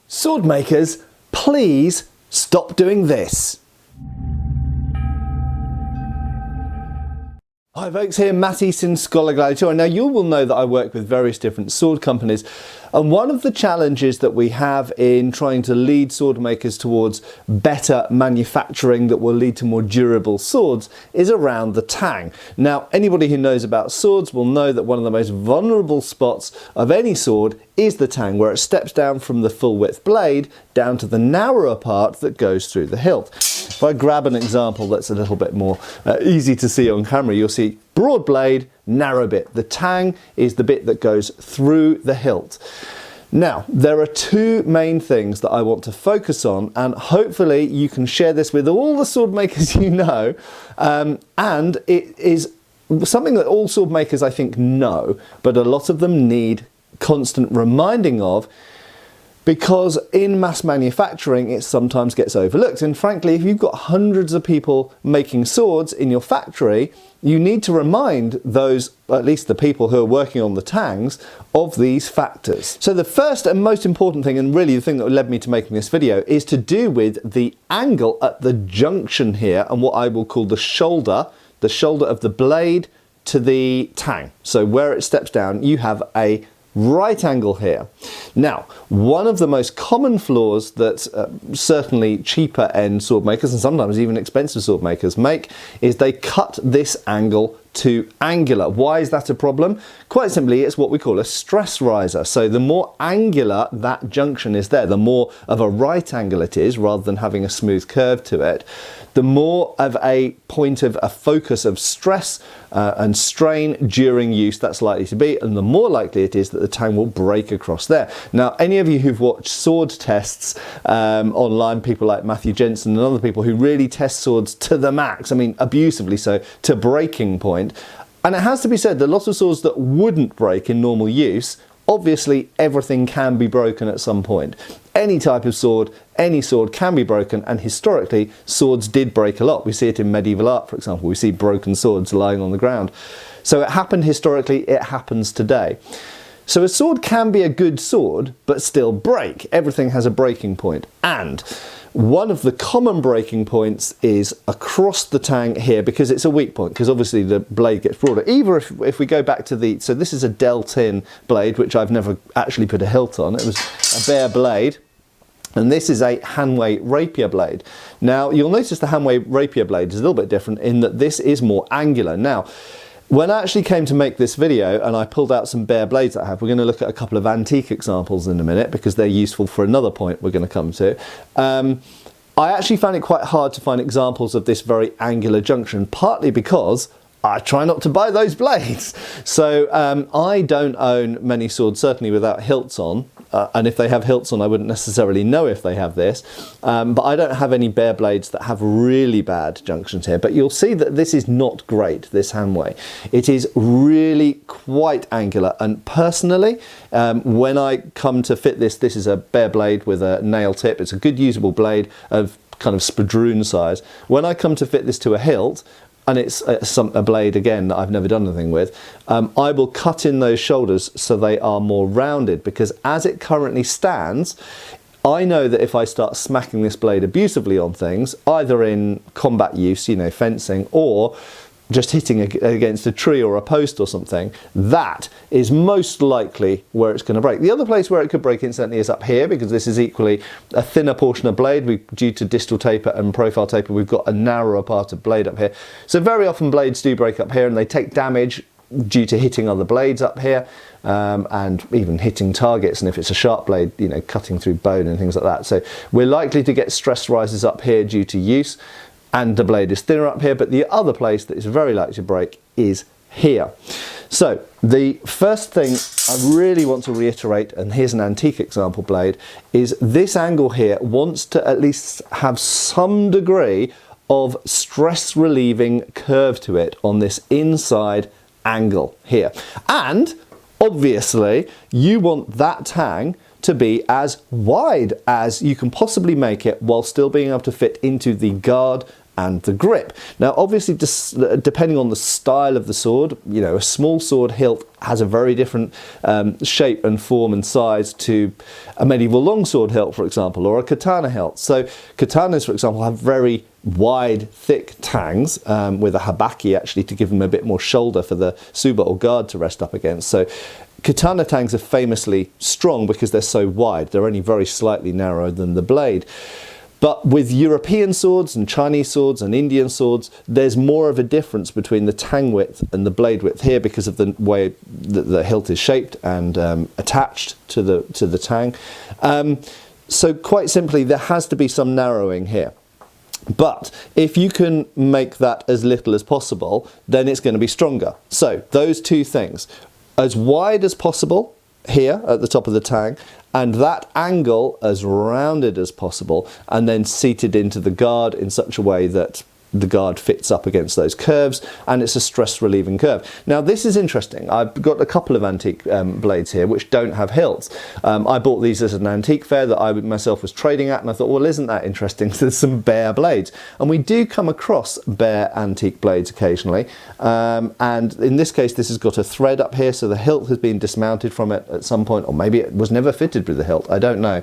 Sword makers, please stop doing this. Hi folks, here Matt Easton, Schola Gladiatoria. Now you will know that I work with various different sword companies, and one of the challenges that we have in trying to lead sword makers towards better manufacturing that will lead to more durable swords is around the tang. Now anybody who knows about swords will know that one of the most vulnerable spots of any sword is the tang, where it steps down from the full width blade down to the narrower part that goes through the hilt. If I grab an example that's a little bit more easy to see on camera, you'll see broad blade, narrow bit. The tang is the bit that goes through the hilt. Now, there are two main things that I want to focus on, and hopefully you can share this with all the sword makers you know, and it is something that all sword makers I think know, but a lot of them need constant reminding of, because in mass manufacturing it sometimes gets overlooked. And frankly, if you've got hundreds of people making swords in your factory, you need to remind those, at least the people who are working on the tangs, of these factors. So the first and most important thing, and really the thing that led me to making this video, is to do with the angle at the junction here and what I will call the shoulder of the blade to the tang. So where it steps down, you have a right angle here. Now, one of the most common flaws that certainly cheaper end sword makers, and sometimes even expensive sword makers, make is they cut this angle to angular. Why is that a problem? Quite simply, it's what we call a stress riser. So the more angular that junction is there, the more of a right angle it is, rather than having a smooth curve to it, the more of a point of a focus of stress and strain during use that's likely to be, and the more likely it is that the tang will break across there. Now, any of you who've watched sword tests online, people like Matthew Jensen and other people who really test swords to the max, I mean abusively so, to breaking point, and it has to be said that a lot of swords that wouldn't break in normal use, obviously everything can be broken at some point. Any type of sword, any sword can be broken, and historically swords did break a lot. We see it in medieval art, for example. We see broken swords lying on the ground. So it happened historically, it happens today. So a sword can be a good sword, but still break. Everything has a breaking point. And one of the common breaking points is across the tang here, because it's a weak point, because obviously the blade gets broader. Either if we go back to the, so this is a Deltin blade, which I've never actually put a hilt on. It was a bare blade. And this is a Hanway rapier blade. Now, you'll notice the Hanway rapier blade is a little bit different in that this is more angular. Now, when I actually came to make this video and I pulled out some bare blades that I have, we're going to look at a couple of antique examples in a minute because they're useful for another point we're going to come to. I actually found it quite hard to find examples of this very angular junction, partly because I try not to buy those blades. So I don't own many swords, certainly without hilts on. And if they have hilts on, I wouldn't necessarily know if they have this. But I don't have any bare blades that have really bad junctions here. But you'll see that this is not great, this Hanway. It is really quite angular. And personally, when I come to fit this, this is a bare blade with a nail tip. It's a good usable blade of kind of spadroon size. When I come to fit this to a hilt, and it's a blade, again, that I've never done anything with, I will cut in those shoulders so they are more rounded, because as it currently stands, I know that if I start smacking this blade abusively on things, either in combat use, you know, fencing, or just hitting against a tree or a post or something, that is most likely where it's going to break. The other place where it could break incidentally is up here, because this is equally a thinner portion of blade. Due to distal taper and profile taper, we've got a narrower part of blade up here. So very often blades do break up here, and they take damage due to hitting other blades up here, and even hitting targets, and if it's a sharp blade, you know, cutting through bone and things like that. So we're likely to get stress rises up here due to use, and the blade is thinner up here, but the other place that is very likely to break is here. So the first thing I really want to reiterate, and here's an antique example blade, is this angle here wants to at least have some degree of stress relieving curve to it on this inside angle here. And obviously you want that tang to be as wide as you can possibly make it while still being able to fit into the guard and the grip. Now obviously depending on the style of the sword, you know, a small sword hilt has a very different shape and form and size to a medieval longsword hilt, for example, or a katana hilt. So katanas, for example, have very wide, thick tangs with a habaki actually to give them a bit more shoulder for the tsuba or guard to rest up against. So katana tangs are famously strong because they're so wide. They're only very slightly narrower than the blade. But with European swords and Chinese swords and Indian swords, there's more of a difference between the tang width and the blade width here because of the way that the hilt is shaped and attached to the tang. So quite simply, there has to be some narrowing here. But if you can make that as little as possible, then it's going to be stronger. So those two things, as wide as possible here at the top of the tang, and that angle as rounded as possible, and then seated into the guard in such a way that the guard fits up against those curves and it's a stress relieving curve. Now this is interesting. I've got a couple of antique blades here which don't have hilts. I bought these as an antique fair that I myself was trading at, and I thought, well, isn't that interesting? There's some bare blades, and we do come across bare antique blades occasionally, and in this case this has got a thread up here, so the hilt has been dismounted from it at some point, or maybe it was never fitted with the hilt, I don't know.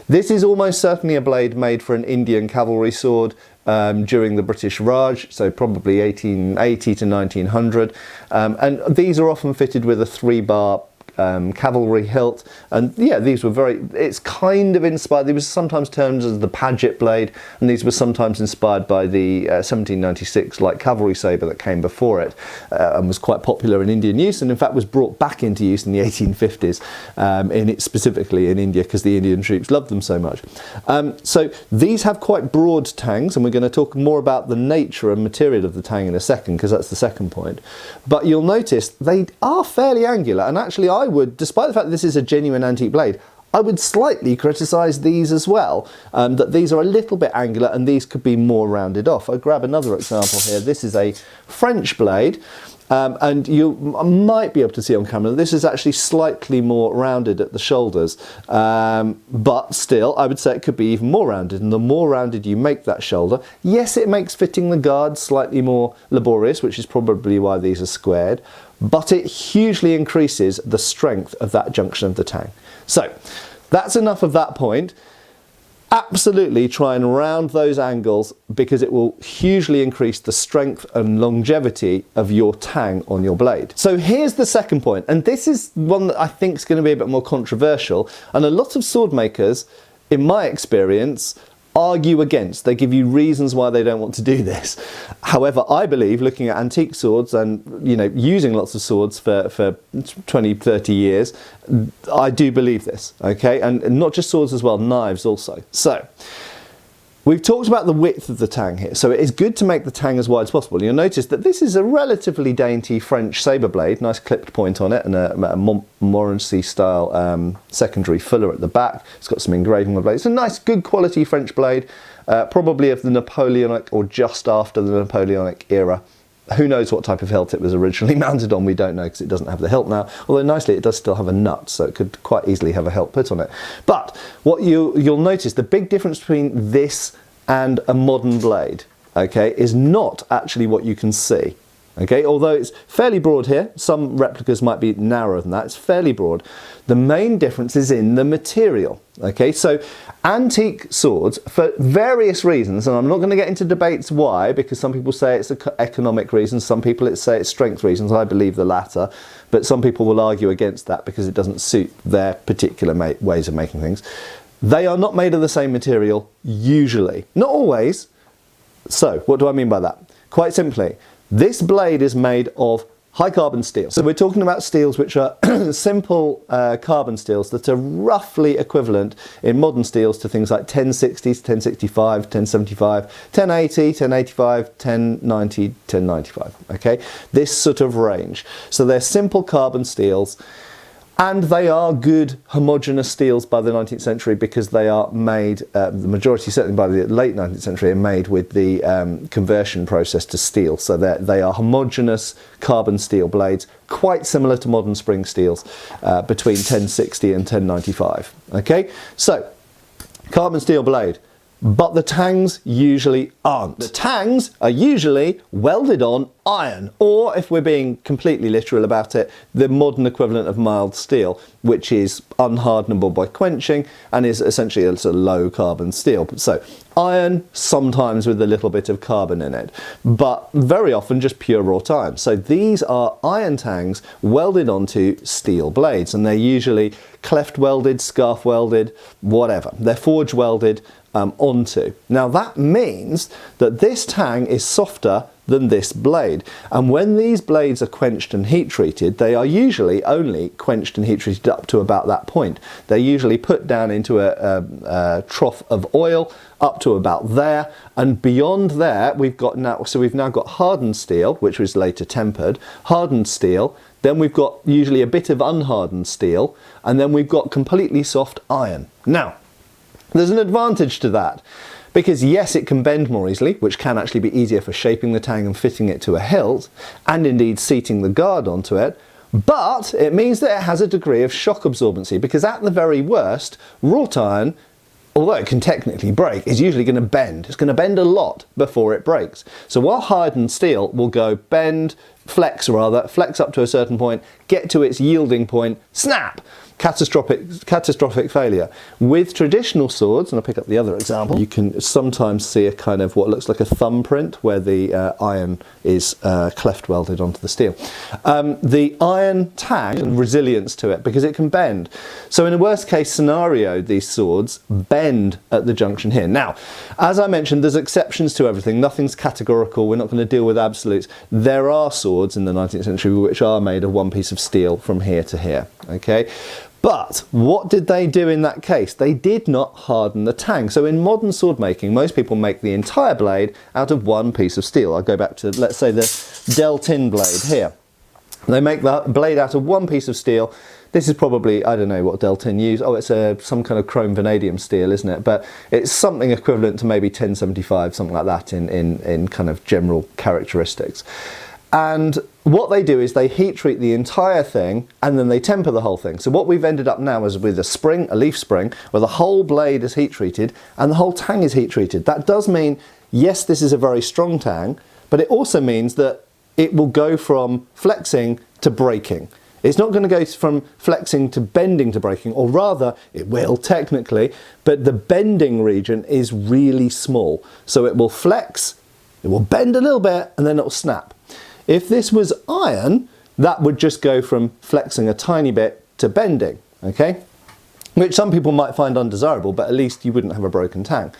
This is almost certainly a blade made for an Indian cavalry sword during the British Raj, so probably 1880 to 1900. And these are often fitted with a 3-bar cavalry hilt, and yeah, these were it's kind of inspired. These were sometimes termed as the Paget blade, and these were sometimes inspired by the 1796 light cavalry sabre that came before it, and was quite popular in Indian use, and in fact was brought back into use in the 1850s, specifically in India, because the Indian troops loved them so much. So these have quite broad tangs, and we're going to talk more about the nature and material of the tang in a second, because that's the second point. But you'll notice they are fairly angular, and actually I would, despite the fact that this is a genuine antique blade, I would slightly criticise these as well, that these are a little bit angular and these could be more rounded off. I'll grab another example here. This is a French blade, and you might be able to see on camera, this is actually slightly more rounded at the shoulders, but still I would say it could be even more rounded, and the more rounded you make that shoulder, yes, it makes fitting the guard slightly more laborious, which is probably why these are squared, but it hugely increases the strength of that junction of the tang. So that's enough of that point. Absolutely try and round those angles, because it will hugely increase the strength and longevity of your tang on your blade. So here's the second point, and this is one that I think is going to be a bit more controversial, and a lot of sword makers, in my experience, argue against. They give you reasons why they don't want to do this. However, I believe, looking at antique swords and, you know, using lots of swords for 20, 30 years, I do believe this, okay? And not just swords as well, knives also. So we've talked about the width of the tang here, so it is good to make the tang as wide as possible. You'll notice that this is a relatively dainty French sabre blade, nice clipped point on it, and a Montmorency style secondary fuller at the back. It's got some engraving on the blade. It's a nice, good quality French blade, probably of the Napoleonic or just after the Napoleonic era. Who knows what type of hilt it was originally mounted on, we don't know, because it doesn't have the hilt now, although nicely it does still have a nut, so it could quite easily have a hilt put on it. But what you'll notice, the big difference between this and a modern blade, okay, is not actually what you can see. Okay, although it's fairly broad here, some replicas might be narrower than that, it's fairly broad. The main difference is in the material. Okay, so antique swords, for various reasons, and I'm not going to get into debates why, because some people say it's economic reasons, some people say it's strength reasons, I believe the latter, but some people will argue against that because it doesn't suit their particular ways of making things. They are not made of the same material, usually. Not always. So, what do I mean by that? Quite simply, this blade is made of high carbon steel. So we're talking about steels which are simple carbon steels that are roughly equivalent in modern steels to things like 1060s, 1065, 1075, 1080, 1085, 1090, 1095. Okay, this sort of range. So they're simple carbon steels, and they are good homogeneous steels by the 19th century, because they are made, the majority certainly by the late 19th century, are made with the conversion process to steel. So they are homogeneous carbon steel blades, quite similar to modern spring steels, between 1060 and 1095. Okay, so carbon steel blade, but the tangs usually aren't. The tangs are usually welded on iron, or if we're being completely literal about it, the modern equivalent of mild steel, which is unhardenable by quenching and is essentially a low carbon steel. So iron, sometimes with a little bit of carbon in it, but very often just pure wrought iron. So these are iron tangs welded onto steel blades, and they're usually cleft welded, scarf welded, whatever. They're forge welded onto. Now that means that this tang is softer than this blade, and when these blades are quenched and heat treated, they are usually only quenched and heat treated up to about that point. They're usually put down into a trough of oil up to about there, and beyond there we've now got hardened steel, which was later tempered, hardened steel, then we've got usually a bit of unhardened steel, and then we've got completely soft iron. Now there's an advantage to that, because yes, it can bend more easily, which can actually be easier for shaping the tang and fitting it to a hilt, and indeed seating the guard onto it, but it means that it has a degree of shock absorbency, because at the very worst, wrought iron, although it can technically break, is usually going to bend. It's going to bend a lot before it breaks. So while hardened steel will go flex up to a certain point, get to its yielding point, snap! Catastrophic failure. With traditional swords, and I'll pick up the other example, you can sometimes see a kind of what looks like a thumbprint where the iron is cleft welded onto the steel. The iron tang has resilience to it because it can bend. So in a worst case scenario, these swords bend at the junction here. Now, as I mentioned, there's exceptions to everything. Nothing's categorical. We're not going to deal with absolutes. There are swords in the 19th century which are made of one piece of steel from here to here. Okay. But what did they do in that case? They did not harden the tang. So in modern sword making, most people make the entire blade out of one piece of steel. I'll go back to, let's say, the Deltin blade here. They make that blade out of one piece of steel. This is probably, I don't know what Deltin use. Oh, it's some kind of chrome vanadium steel, isn't it? But it's something equivalent to maybe 1075, something like that in kind of general characteristics. And what they do is they heat treat the entire thing and then they temper the whole thing. So what we've ended up now is with a leaf spring, where the whole blade is heat treated and the whole tang is heat treated. That does mean, yes, this is a very strong tang, but it also means that it will go from flexing to breaking. It's not going to go from flexing to bending to breaking, or rather it will technically, but the bending region is really small. So it will flex, it will bend a little bit, and then it will snap. If this was iron, that would just go from flexing a tiny bit to bending, okay? Which some people might find undesirable, but at least you wouldn't have a broken tang.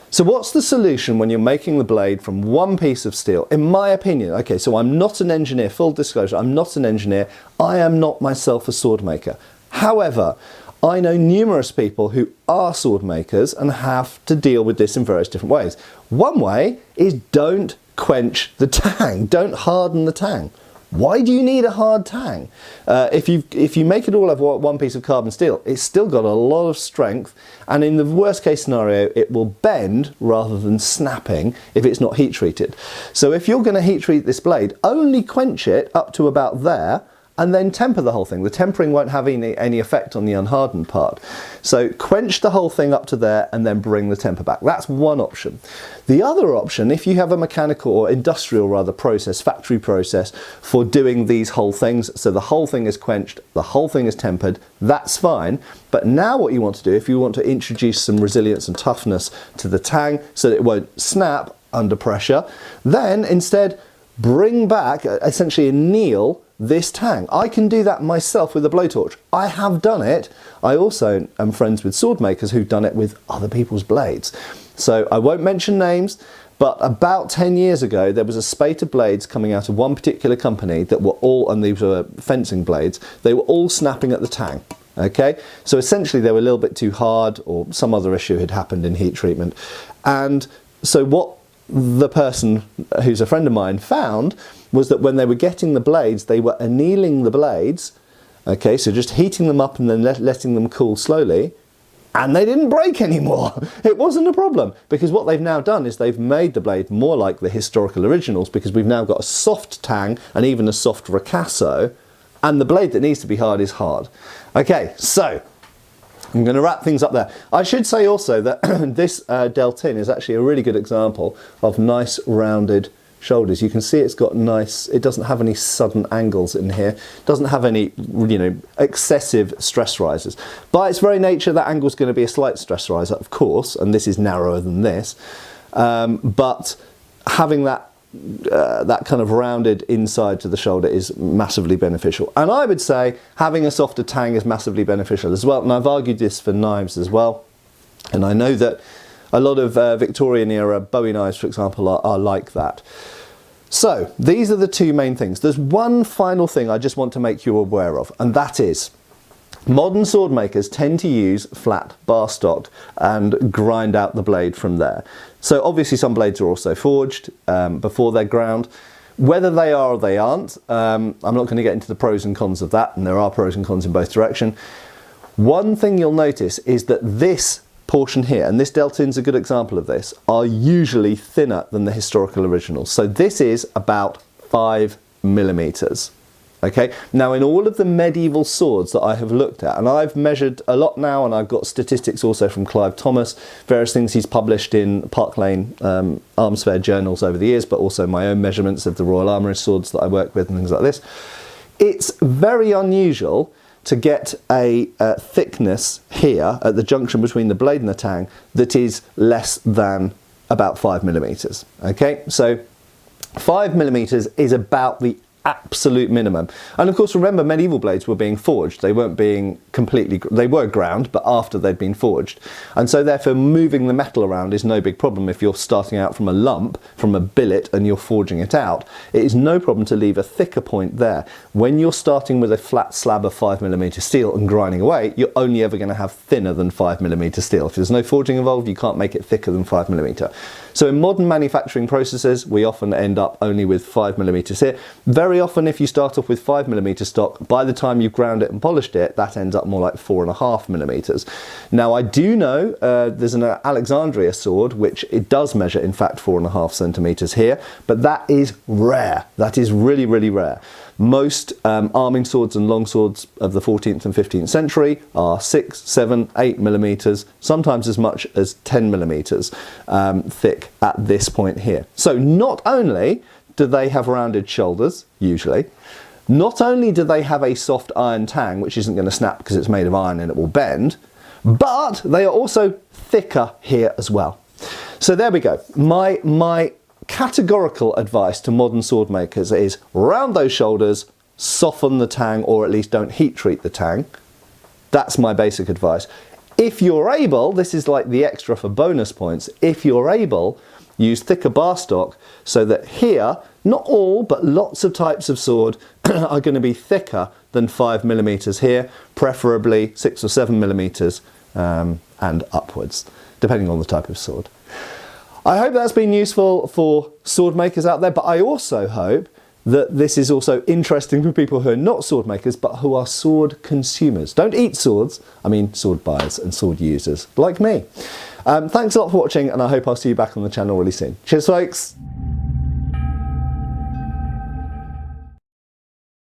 So what's the solution when you're making the blade from one piece of steel? In my opinion, okay, so I'm not an engineer, full disclosure, I'm not an engineer. I am not myself a sword maker. However, I know numerous people who are sword makers and have to deal with this in various different ways. One way is don't quench the tang, don't harden the tang. Why do you need a hard tang? If you make it all of one piece of carbon steel, it's still got a lot of strength, and in the worst case scenario, it will bend rather than snapping if it's not heat treated. So if you're going to heat treat this blade, only quench it up to about there, and then temper the whole thing. The tempering won't have any effect on the unhardened part. So quench the whole thing up to there and then bring the temper back. That's one option. The other option, if you have a mechanical or industrial rather process, factory process for doing these whole things, so the whole thing is quenched, the whole thing is tempered, that's fine. But now what you want to do, if you want to introduce some resilience and toughness to the tang so that it won't snap under pressure, then instead bring back, essentially anneal this tang. I can do that myself with a blowtorch. I have done it. I also am friends with sword makers who've done it with other people's blades. So I won't mention names, but about 10 years ago, there was a spate of blades coming out of one particular company that were all, and these were fencing blades, they were all snapping at the tang. Okay, so essentially they were a little bit too hard, or some other issue had happened in heat treatment. And so what the person who's a friend of mine found was that when they were getting the blades, they were annealing the blades, okay, so just heating them up and then letting them cool slowly, and they didn't break anymore. It wasn't a problem, because what they've now done is they've made the blade more like the historical originals, because we've now got a soft tang and even a soft ricasso, and the blade that needs to be hard is hard. Okay, so I'm going to wrap things up there. I should say also that this Deltin is actually a really good example of nice rounded shoulders. You can see it's got nice, it doesn't have any sudden angles in here, doesn't have any, you know, excessive stress rises. By its very nature, that angle is going to be a slight stress riser, of course, and this is narrower than this, but having that kind of rounded inside to the shoulder is massively beneficial. And I would say having a softer tang is massively beneficial as well. And I've argued this for knives as well. And I know that a lot of Victorian era Bowie knives, for example, are like that. So these are the two main things. There's one final thing I just want to make you aware of, and that is modern sword makers tend to use flat bar stock and grind out the blade from there. So obviously some blades are also forged before they're ground. Whether they are or they aren't, I'm not going to get into the pros and cons of that, and there are pros and cons in both directions. One thing you'll notice is that this portion here, and this Deltin's a good example of this, are usually thinner than the historical originals. So this is about 5mm. Okay, now in all of the medieval swords that I have looked at, and I've measured a lot now, and I've got statistics also from Clive Thomas, various things he's published in Park Lane Arms Fair journals over the years, but also my own measurements of the Royal Armourer's swords that I work with and things like this. It's very unusual to get a thickness here at the junction between the blade and the tang that is less than about 5mm. Okay, so 5mm is about the absolute minimum. And of course, remember, medieval blades were being forged. They weren't being completely, they were ground, but after they'd been forged. And so therefore moving the metal around is no big problem. If you're starting out from a lump, from a billet, and you're forging it out, it is no problem to leave a thicker point there. When you're starting with a flat slab of 5mm steel and grinding away, you're only ever going to have thinner than 5mm steel. If there's no forging involved, you can't make it thicker than 5mm. So in modern manufacturing processes, we often end up only with 5mm here. Very often, if you start off with 5mm stock, by the time you've ground it and polished it, that ends up more like 4.5mm. Now, I do know there's an Alexandria sword, which it does measure, in fact, 4.5cm here, but that is rare. That is really, really rare. Most arming swords and long swords of the 14th and 15th century are 6, 7, 8mm, sometimes as much as 10mm thick at this point here. So not only do they have rounded shoulders, usually, not only do they have a soft iron tang, which isn't going to snap because it's made of iron and it will bend, but they are also thicker here as well. So there we go. My categorical advice to modern sword makers is round those shoulders, soften the tang, or at least don't heat treat the tang. That's my basic advice. If you're able, this is like the extra for bonus points, if you're able, use thicker bar stock so that here, not all, but lots of types of sword are going to be thicker than 5mm here, preferably 6 or 7mm and upwards, depending on the type of sword. I hope that's been useful for sword makers out there, but I also hope that this is also interesting for people who are not sword makers, but who are sword consumers. Don't eat swords, I mean sword buyers and sword users, like me. Thanks a lot for watching, and I hope I'll see you back on the channel really soon. Cheers, folks!